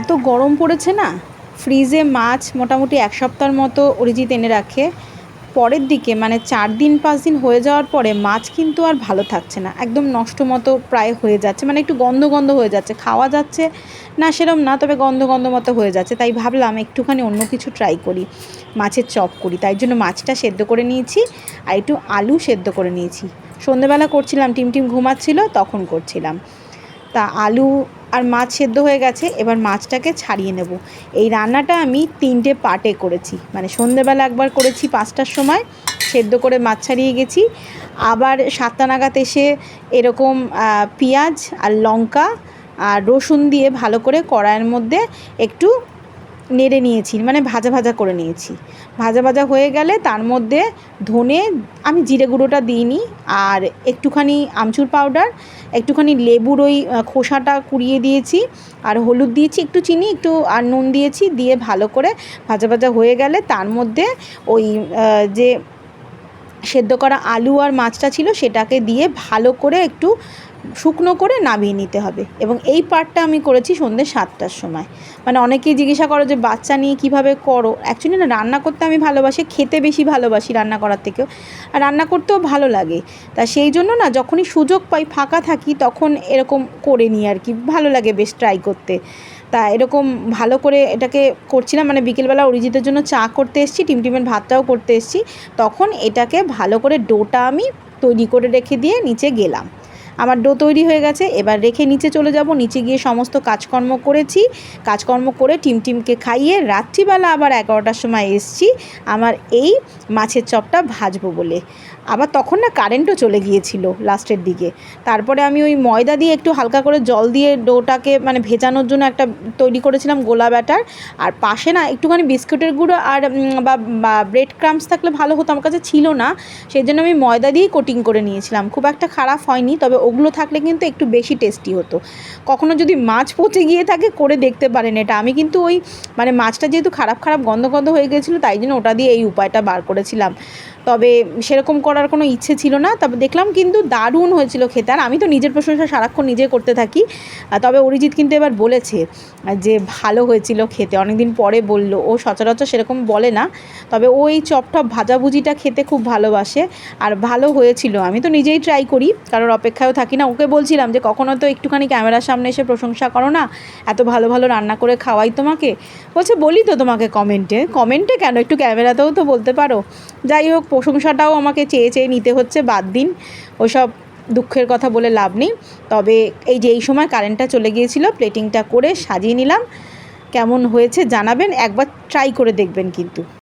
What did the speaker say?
এত গরম পড়েছে না, ফ্রিজে মাছ মোটামুটি এক সপ্তাহের মতো অরিজিৎ এনে রাখে। পরের দিকে মানে 4 দিন 5 দিন হয়ে যাওয়ার পরে মাছ কিন্তু আর ভালো থাকছে না, একদম নষ্ট মতো প্রায় হয়ে যাচ্ছে, মানে একটু গন্ধ গন্ধ হয়ে যাচ্ছে, খাওয়া যাচ্ছে না সেরম না, তবে গন্ধ গন্ধ মতো হয়ে যাচ্ছে। তাই ভাবলাম একটুখানি অন্য কিছু ট্রাই করি, মাছের চপ করি। তাই জন্য মাছটা সেদ্ধ করে নিয়েছি আর একটু আলু সেদ্ধ করে নিয়েছি। সন্ধেবেলা করছিলাম, টিম ঘুমাচ্ছিল তখন করছিলাম। তা আলু আর মাছ সেদ্ধ হয়ে গেছে, এবার মাছটাকে ছাড়িয়ে নেব। এই রান্নাটা আমি 3টে পার্টে করেছি, মানে সন্ধেবেলা একবার করেছি 5টার সময় সেদ্ধ করে মাছ ছাড়িয়ে গেছি, আবার 7টা নাগাদ এসে এরকম পেঁয়াজ আর লঙ্কা আর রসুন দিয়ে ভালো করে কড়াইয়ের মধ্যে একটু নেড়ে নিয়েছি, মানে ভাজা ভাজা করে নিয়েছি। ভাজা ভাজা হয়ে গেলে তার মধ্যে ধনে, আমি জিরে গুঁড়োটা দিইনি, আর একটুখানি আমচুর পাউডার, একটুখানি লেবুর ওই খোসাটা কুড়িয়ে দিয়েছি, আর হলুদ দিয়েছি, একটু চিনি, একটু আর নুন দিয়েছি, দিয়ে ভালো করে ভাজা ভাজা হয়ে গেলে তার মধ্যে ওই যে সেদ্ধ করা আলু আর মাছটা ছিল সেটাকে দিয়ে ভালো করে একটু শুকনো করে নামিয়ে নিতে হবে। এবং এই পার্টটা আমি করেছি সন্ধ্যে 7টার সময়। মানে অনেকেই জিজ্ঞাসা করো যে বাচ্চা নিয়ে কীভাবে করো। অ্যাকচুয়ালি না, রান্না করতে আমি ভালোবাসি, খেতে বেশি ভালোবাসি রান্না করার থেকেও, আর রান্না করতেও ভালো লাগে। তা সেই জন্য না, যখনই সুযোগ পাই, ফাঁকা থাকি, তখন এরকম করে নিই আর কি, ভালো লাগে বেশ ট্রাই করতে। তা এরকম ভালো করে এটাকে করছিলাম, মানে বিকেলবেলা অরিজিতের জন্য চা করতে এসেছি, টিমের ভাতটাও করতে এসেছি, তখন এটাকে ভালো করে ডোটা আমি তৈরি করে রেখে দিয়ে নিচে গেলাম। আমার ডো তৈরি হয়ে গেছে, এবার রেখে নিচে চলে যাব। নিচে গিয়ে সমস্ত কাজকর্ম করেছি, কাজকর্ম করে টিমকে খাইয়ে রাত্রিবেলা আবার 11টার সময় এসেছি আমার এই মাছের চপটা ভাজবো বলে। আবার তখন না কারেন্টও চলে গিয়েছিল লাস্টের দিকে। তারপরে আমি ওই ময়দা দিয়ে একটু হালকা করে জল দিয়ে ডোটাকে মানে ভেজানোর জন্য একটা তৈরি করেছিলাম গোলা ব্যাটার, আর পাশে না একটুখানি বিস্কুটের গুঁড়ো আর বা ব্রেড ক্রাম্বস থাকলে ভালো হতো, আমার কাছে ছিল না, সেই জন্য আমি ময়দা দিয়েই কোটিং করে নিয়েছিলাম। খুব একটা খারাপ হয়নি, তবে ওগুলো থাকলে কিন্তু একটু বেশি টেস্টি হতো। কখনো যদি মাছ পচে গিয়ে থাকে করে দেখতে পারেন এটা। আমি কিন্তু ওই মানে মাছটা যেহেতু খারাপ গন্ধ হয়ে গেছিলো, তাই জন্য ওটা দিয়ে এই উপায়টা বার করেছিলাম। তবে সেরকম করার কোনো ইচ্ছে ছিল না, তবে দেখলাম কিন্তু দারুণ হয়েছিল খেতে। আর আমি তো নিজের প্রশংসা সারাক্ষণ নিজে করতে থাকি, তবে অরিজিৎ কিন্তু এবার বলেছে যে ভালো হয়েছিল খেতে, অনেক দিন পরে বলল। ও সচরাচর সেরকম বলে না, তবে ও এই চপটপ ভাজাভুজিটা খেতে খুব ভালোবাসে, আর ভালো হয়েছিল। আমি তো নিজেই ট্রাই করি, কারোর অপেক্ষায়ও থাকি না। ওকে বলছিলাম যে কখনো তো একটুখানি ক্যামেরার সামনে এসে প্রশংসা করো না, এত ভালো ভালো রান্না করে খাওয়াই তোমাকে। বলছে বলি তো তোমাকে কমেন্টে কেন, একটু ক্যামেরাতেও তো বলতে পারো। যাই হোক, প্রশংসাটাও আমাকে চেয়ে নিতে হচ্ছে, বাদ দিন, ওসব দুঃখের কথা বলে লাভ নেই। তবে এই যে এই সময় কারেন্টটা চলে গিয়েছিল, প্লেটিংটা করে সাজিয়ে নিলাম। কেমন হয়েছে জানাবেন, একবার ট্রাই করে দেখবেন কিন্তু।